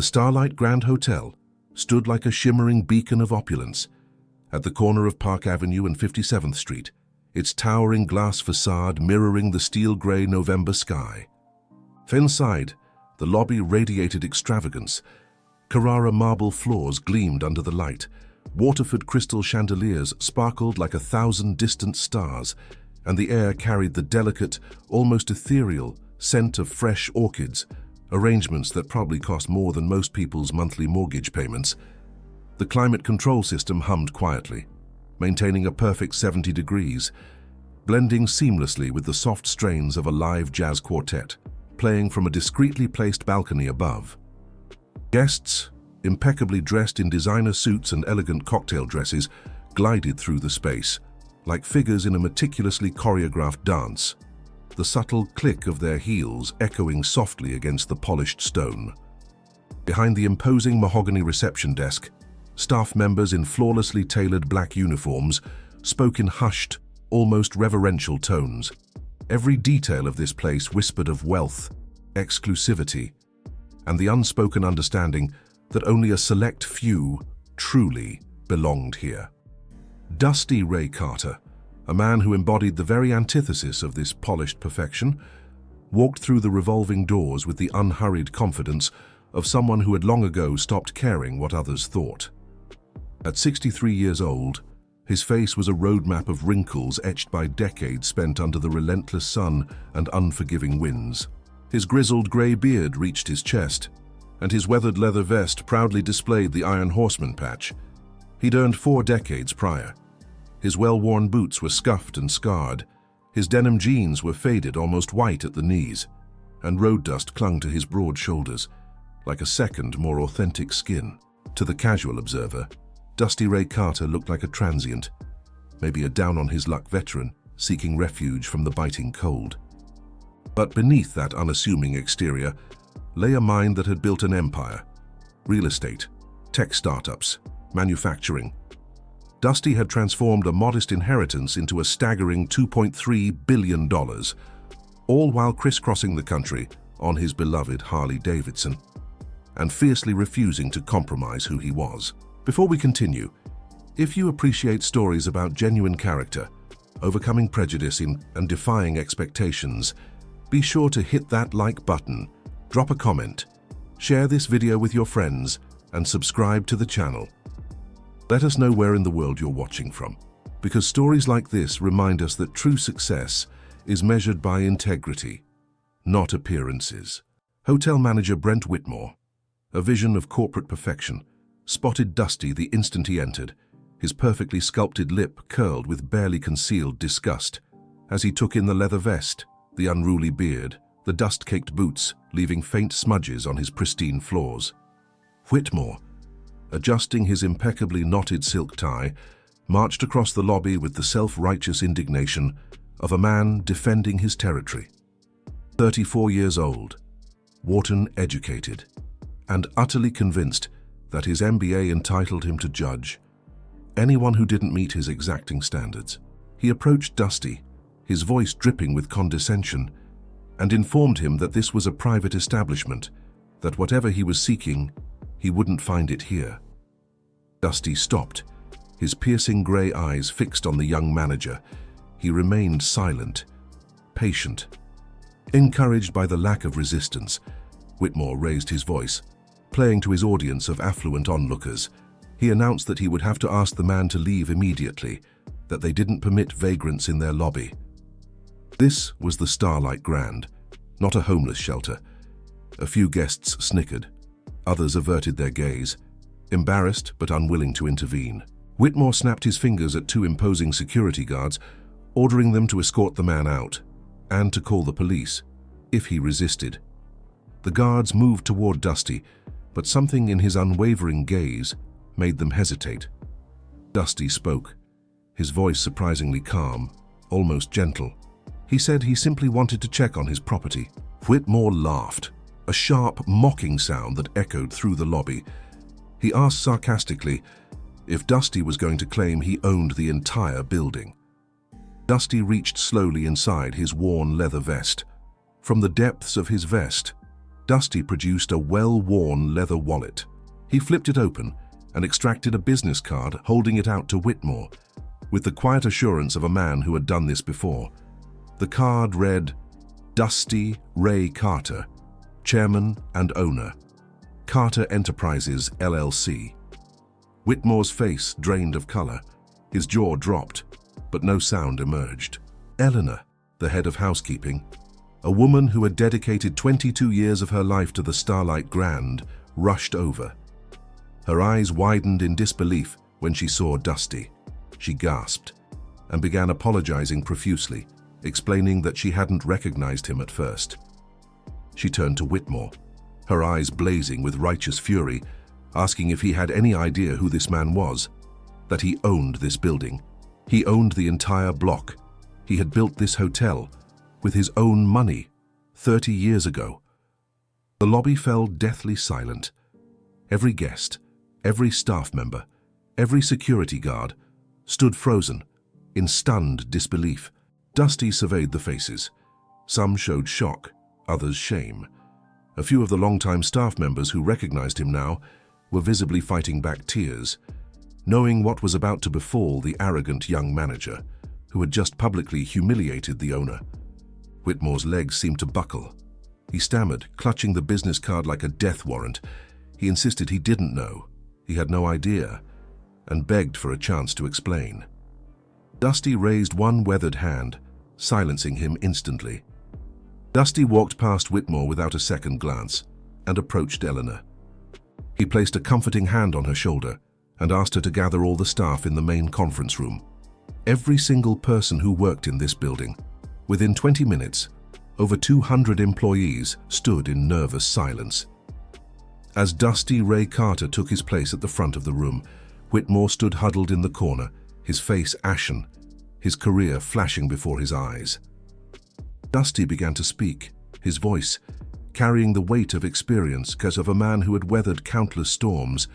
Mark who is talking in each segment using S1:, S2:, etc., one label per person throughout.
S1: The Starlight Grand Hotel stood like a shimmering beacon of opulence at the corner of Park Avenue and 57th Street, its towering glass facade mirroring the steel-gray November sky. Inside, the lobby radiated extravagance. Carrara marble floors gleamed under the light. Waterford crystal chandeliers sparkled like 1,000 distant stars, and the air carried the delicate, almost ethereal scent of fresh orchids, arrangements that probably cost more than most people's monthly mortgage payments. The climate control system hummed quietly, maintaining a perfect 70 degrees, blending seamlessly with the soft strains of a live jazz quartet, playing from a discreetly placed balcony above. Guests, impeccably dressed in designer suits and elegant cocktail dresses, glided through the space, like figures in a meticulously choreographed dance, the subtle click of their heels echoing softly against the polished stone. Behind the imposing mahogany reception desk, staff members in flawlessly tailored black uniforms spoke in hushed, almost reverential tones. Every detail of this place whispered of wealth, exclusivity, and the unspoken understanding that only a select few truly belonged here. Dusty Ray Carter, a man who embodied the very antithesis of this polished perfection, walked through the revolving doors with the unhurried confidence of someone who had long ago stopped caring what others thought. At 63 years old, his face was a roadmap of wrinkles etched by decades spent under the relentless sun and unforgiving winds. His grizzled grey beard reached his chest, and his weathered leather vest proudly displayed the Iron Horseman patch he'd earned 4 decades prior. His well-worn boots were scuffed and scarred, his denim jeans were faded almost white at the knees, and road dust clung to his broad shoulders, like a second, more authentic skin. To the casual observer, Dusty Ray Carter looked like a transient, maybe a down-on-his-luck veteran seeking refuge from the biting cold. But beneath that unassuming exterior lay a mind that had built an empire: real estate, tech startups, manufacturing. Dusty had transformed a modest inheritance into a staggering $2.3 billion, all while crisscrossing the country on his beloved Harley Davidson, and fiercely refusing to compromise who he was. Before we continue, if you appreciate stories about genuine character, overcoming prejudice and defying expectations, be sure to hit that like button, drop a comment, share this video with your friends, and subscribe to the channel. Let us know where in the world you're watching from, because stories like this remind us that true success is measured by integrity, not appearances. Hotel manager Brent Whitmore, a vision of corporate perfection, spotted Dusty the instant he entered, his perfectly sculpted lip curled with barely concealed disgust, as he took in the leather vest, the unruly beard, the dust-caked boots, leaving faint smudges on his pristine floors. Whitmore, adjusting his impeccably knotted silk tie, marched across the lobby with the self-righteous indignation of a man defending his territory. 34 years old, Wharton educated, and utterly convinced that his MBA entitled him to judge anyone who didn't meet his exacting standards. He approached Dusty, his voice dripping with condescension, and informed him that this was a private establishment, that whatever he was seeking, he wouldn't find it here. Dusty stopped, his piercing grey eyes fixed on the young manager. He remained silent, patient. Encouraged by the lack of resistance, Whitmore raised his voice. Playing to his audience of affluent onlookers, he announced that he would have to ask the man to leave immediately, that they didn't permit vagrants in their lobby. This was the Starlight Grand, not a homeless shelter. A few guests snickered. Others averted their gaze, embarrassed but unwilling to intervene. Whitmore snapped his fingers at 2 imposing security guards, ordering them to escort the man out, and to call the police, if he resisted. The guards moved toward Dusty, but something in his unwavering gaze made them hesitate. Dusty spoke, his voice surprisingly calm, almost gentle. He said he simply wanted to check on his property. Whitmore laughed, a sharp, mocking sound that echoed through the lobby. He asked sarcastically if Dusty was going to claim he owned the entire building. Dusty reached slowly inside his worn leather vest. From the depths of his vest, Dusty produced a well-worn leather wallet. He flipped it open and extracted a business card, holding it out to Whitmore, with the quiet assurance of a man who had done this before. The card read, Dusty Ray Carter, Chairman and Owner, Carter Enterprises, LLC. Whitmore's face drained of color. His jaw dropped, but no sound emerged. Eleanor, the head of housekeeping, a woman who had dedicated 22 years of her life to the Starlight Grand, rushed over. Her eyes widened in disbelief when she saw Dusty. She gasped and began apologizing profusely, explaining that she hadn't recognized him at first. She turned to Whitmore, her eyes blazing with righteous fury, asking if he had any idea who this man was, that he owned this building. He owned the entire block. He had built this hotel with his own money 30 years ago. The lobby fell deathly silent. Every guest, every staff member, every security guard stood frozen, in stunned disbelief. Dusty surveyed the faces. Some showed shock, others shame. A few of the longtime staff members who recognized him now were visibly fighting back tears, knowing what was about to befall the arrogant young manager, who had just publicly humiliated the owner. Whitmore's legs seemed to buckle. He stammered, clutching the business card like a death warrant. He insisted he didn't know, he had no idea, and begged for a chance to explain. Dusty raised one weathered hand, silencing him instantly. Dusty walked past Whitmore without a second glance and approached Eleanor. He placed a comforting hand on her shoulder and asked her to gather all the staff in the main conference room. Every single person who worked in this building. Within 20 minutes, over 200 employees stood in nervous silence. As Dusty Ray Carter took his place at the front of the room, Whitmore stood huddled in the corner, his face ashen, his career flashing before his eyes. Dusty began to speak, his voice carrying the weight of experience because of a man who had weathered countless storms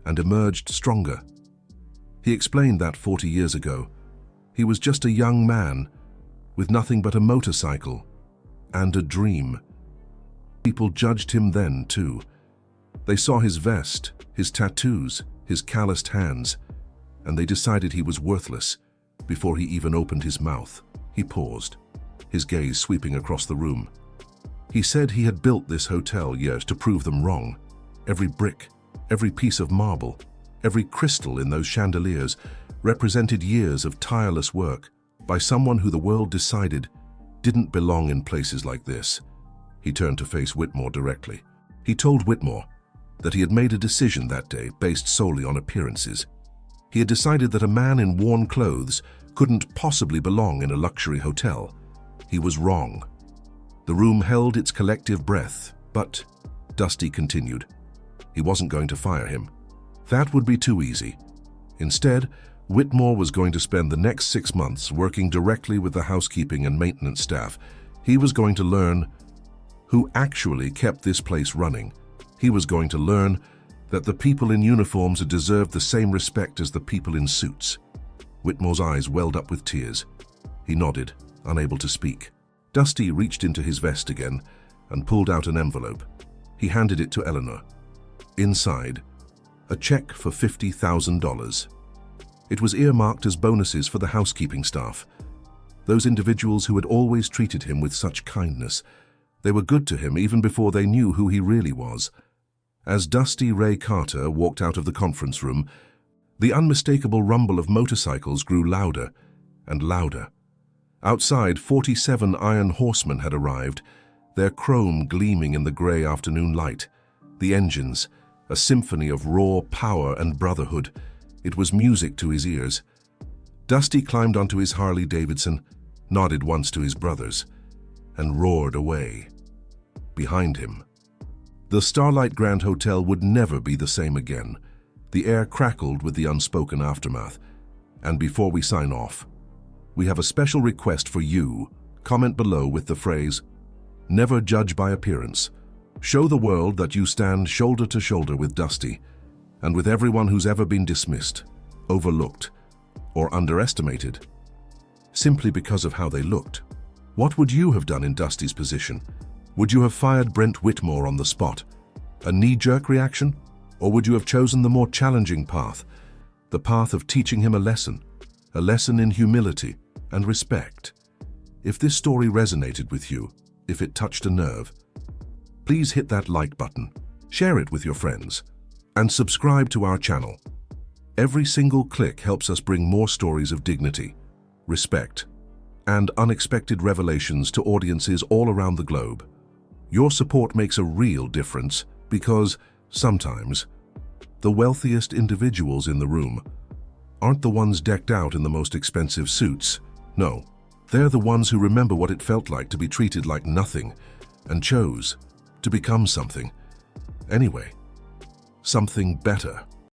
S1: and emerged stronger. He explained that 40 years ago, he was just a young man with nothing but a motorcycle and a dream. People judged him then, too. They saw his vest, his tattoos, his calloused hands, and they decided he was worthless before he even opened his mouth. He paused, his gaze sweeping across the room. He said he had built this hotel years to prove them wrong. Every brick, every piece of marble, every crystal in those chandeliers represented years of tireless work by someone who the world decided didn't belong in places like this. He turned to face Whitmore directly. He told Whitmore that he had made a decision that day based solely on appearances. He had decided that a man in worn clothes couldn't possibly belong in a luxury hotel. He was wrong. The room held its collective breath, but, Dusty continued, he wasn't going to fire him. That would be too easy. Instead, Whitmore was going to spend the next 6 months working directly with the housekeeping and maintenance staff. He was going to learn who actually kept this place running. He was going to learn that the people in uniforms deserved the same respect as the people in suits. Whitmore's eyes welled up with tears. He nodded, unable to speak. Dusty reached into his vest again and pulled out an envelope. He handed it to Eleanor. Inside, a check for $50,000. It was earmarked as bonuses for the housekeeping staff. Those individuals who had always treated him with such kindness. They were good to him even before they knew who he really was. As Dusty Ray Carter walked out of the conference room, the unmistakable rumble of motorcycles grew louder and louder. Outside, 47 iron horsemen had arrived, their chrome gleaming in the gray afternoon light. The engines, a symphony of raw power and brotherhood. It was music to his ears. Dusty climbed onto his Harley-Davidson, nodded once to his brothers, and roared away. Behind him, the Starlight Grand Hotel would never be the same again. The air crackled with the unspoken aftermath. And before we sign off, we have a special request for you. Comment below with the phrase, "Never judge by appearance." Show the world that you stand shoulder to shoulder with Dusty and with everyone who's ever been dismissed, overlooked, or underestimated simply because of how they looked. What would you have done in Dusty's position? Would you have fired Brent Whitmore on the spot? A knee-jerk reaction? Or would you have chosen the more challenging path? The path of teaching him a lesson in humility and respect. If this story resonated with you, if it touched a nerve, please hit that like button, share it with your friends, and subscribe to our channel. Every single click helps us bring more stories of dignity, respect, and unexpected revelations to audiences all around the globe. Your support makes a real difference because, sometimes, the wealthiest individuals in the room aren't the ones decked out in the most expensive suits. No, they're the ones who remember what it felt like to be treated like nothing and chose to become something. Anyway, something better.